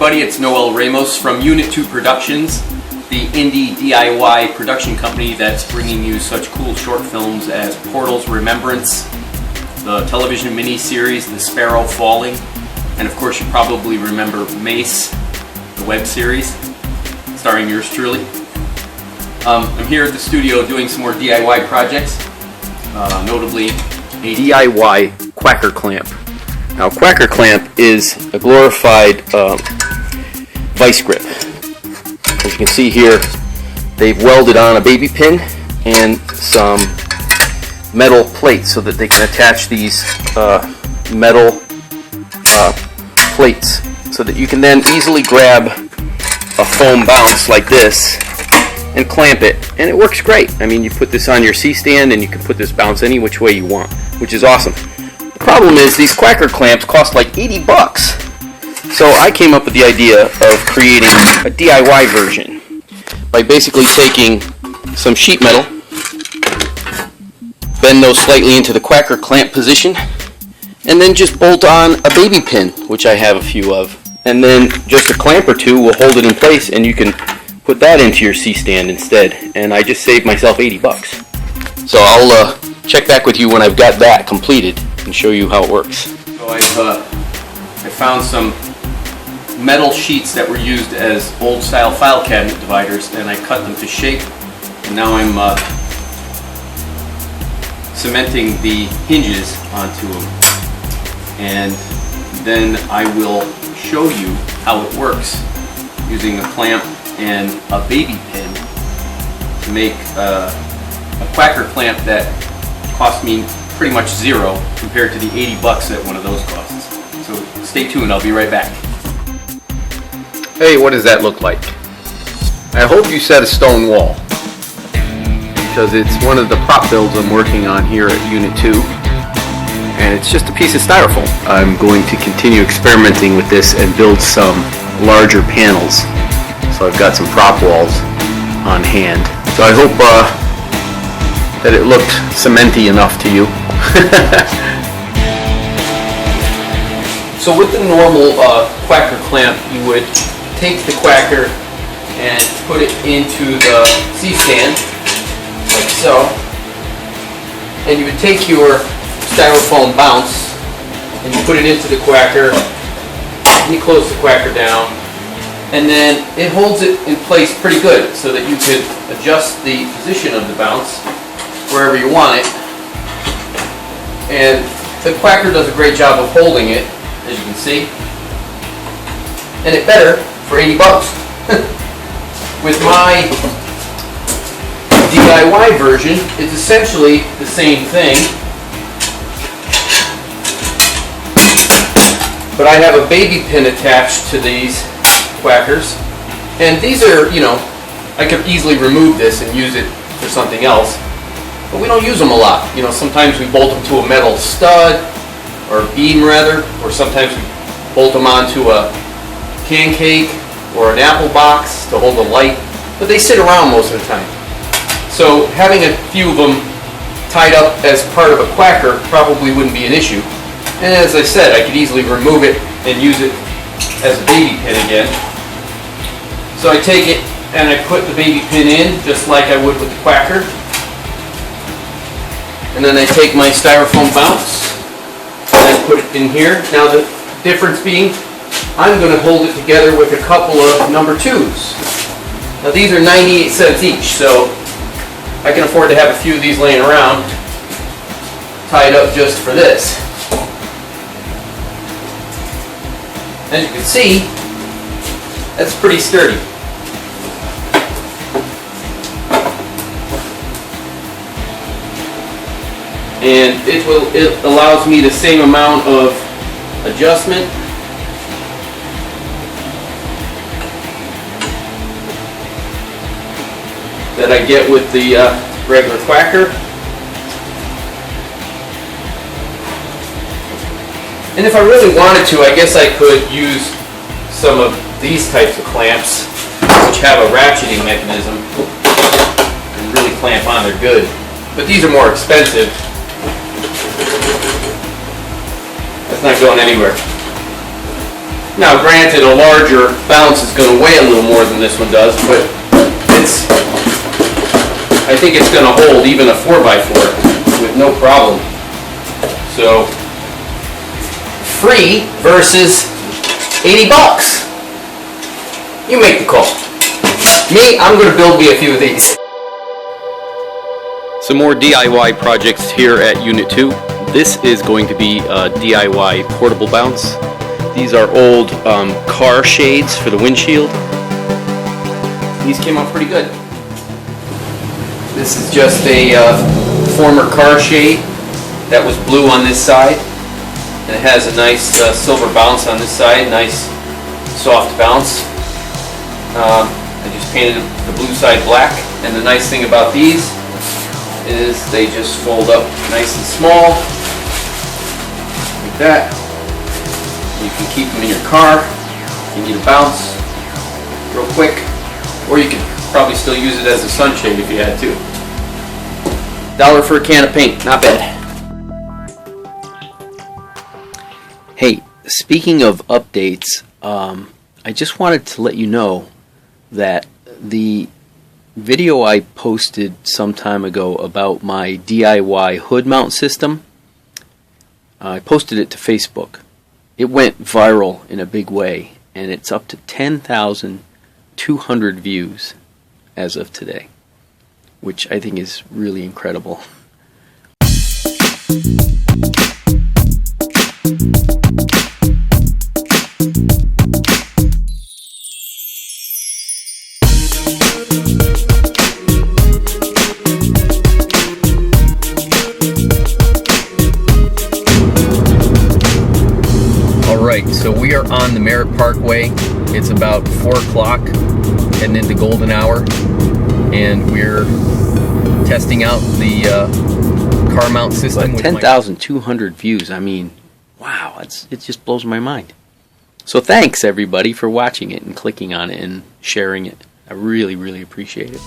everybody, it's Noel Ramos from Unit 2 Productions, the indie DIY production company that's bringing you such cool short films as Portal's Remembrance, the television miniseries The Sparrow Falling, and of course you probably remember Mace, the web series, starring yours truly. I'm here at the studio doing some more DIY projects, notably a DIY quacker clamp. Now, quacker clamp is a glorified vice grip. As you can see here, they've welded on a baby pin and some metal plates so that they can attach these metal plates so that you can then easily grab a foam bounce like this and clamp it, and it works great. I mean, you put this on your C-stand and you can put this bounce any which way you want, which is awesome. The problem is these quacker clamps cost like 80 bucks. So I came up with the idea of creating a DIY version by basically taking some sheet metal, bend those slightly into the quacker clamp position, and then just bolt on a baby pin, which I have a few of. And then just a clamp or two will hold it in place, and you can put that into your C-stand instead. And I just saved myself 80 bucks. So I'll check back with you when I've got that completed and show you how it works. So I found some metal sheets that were used as old style file cabinet dividers, and I cut them to shape, and now I'm cementing the hinges onto them, and then I will show you how it works using a clamp and a baby pin to make a quacker clamp that cost me pretty much zero compared to the 80 bucks that one of those costs. So stay tuned, I'll be right back. Hey, what does that look like? I hope you set a stone wall, because it's one of the prop builds I'm working on here at Unit 2, and it's just a piece of styrofoam. I'm going to continue experimenting with this and build some larger panels. So I've got some prop walls on hand. So I hope that it looked cementy enough to you. So with the normal quacker clamp, you would take the quacker and put it into the C-stand, like so, and you would take your styrofoam bounce and you put it into the quacker, and you close the quacker down, and then it holds it in place pretty good so that you could adjust the position of the bounce wherever you want it. And the quacker does a great job of holding it, as you can see, and it better for 80 bucks. With my DIY version, it's essentially the same thing, but I have a baby pin attached to these quackers, and these are, you know, I could easily remove this and use it for something else, but we don't use them a lot. You know, sometimes we bolt them to a metal stud, or beam rather, or sometimes we bolt them onto a pancake or an apple box to hold a light, but they sit around most of the time. So having a few of them tied up as part of a quacker probably wouldn't be an issue. And as I said, I could easily remove it and use it as a baby pin again. So I take it and I put the baby pin in just like I would with the quacker. And then I take my styrofoam bounce and I put it in here. Now the difference being, I'm going to hold it together with a couple of number 2s. Now these are 98 cents each, so I can afford to have a few of these laying around tied up just for this. As you can see, that's pretty sturdy. And it allows me the same amount of adjustment that I get with the regular quacker. And if I really wanted to, I guess I could use some of these types of clamps, which have a ratcheting mechanism, and really clamp on. They're good. But these are more expensive. That's not going anywhere. Now granted, a larger bounce is going to weigh a little more than this one does, but I think it's going to hold even a 4x4 with no problem. So, free versus 80 bucks. You make the call. Me, I'm going to build me a few of these. Some more DIY projects here at Unit 2. This is going to be a DIY portable bounce. These are old car shades for the windshield. These came out pretty good. This is just a former car shade that was blue on this side. And it has a nice silver bounce on this side, nice soft bounce. I just painted the blue side black. And the nice thing about these is they just fold up nice and small, like that. You can keep them in your car if you need a bounce real quick, or you can probably still use it as a sunshade if you had to. $1 for a can of paint, not bad. Hey, speaking of updates, I just wanted to let you know that the video I posted some time ago about my DIY hood mount system, I posted it to Facebook. It went viral in a big way, and it's up to 10,200 views as of today, which I think is really incredible. Alright, so we are on the Merritt Parkway. It's about 4 o'clock, heading into golden hour, and we're testing out the car mount system. But 10,200 views, I mean, wow, it just blows my mind. So thanks everybody for watching it and clicking on it and sharing it. I really, really appreciate it.